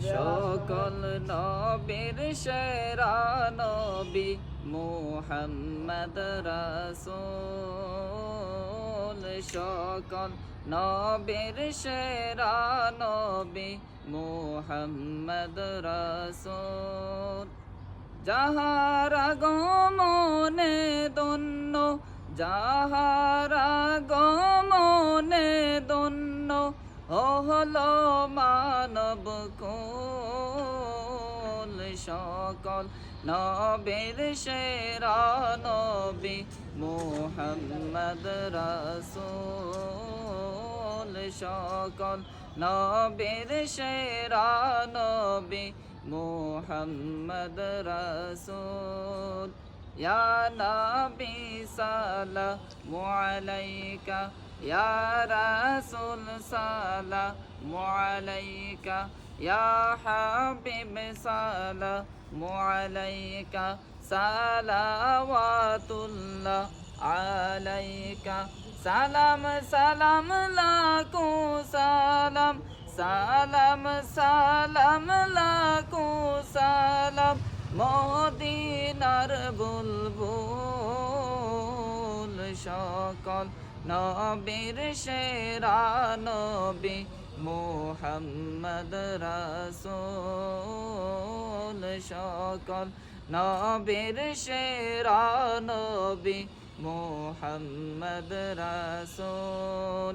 সকল নবীর সেরা নবী মুহাম্মদ রাসূল। সকল নবীর সেরা নবী মুহাম্মদ রাসূল। যাহারা গমনে দন্য, যাহারা গমনে দন্য, হলো মানব কুল। সকল নবীর সেরা নবী মুহাম্মদ রাসূল। সকল নবীর সেরা নবী মুহাম্মদ রাসূল। ইয়া নবী সালামু আলাইকা, ইয়া রাসূল সালামু আলাইকা, ইয়া হাবিব সালামু আলাইকা, সালাওয়াতুল্লাহ আলাইকা। সালাম সালাম লাখো সালাম, সালাম সালাম লাখো সালাম, মদিনার বুলবুল। সকল নবীর সেরা নবী মুহাম্মদ রাসূল। সকল নবীর সেরা নবী মুহাম্মদ রাসূল।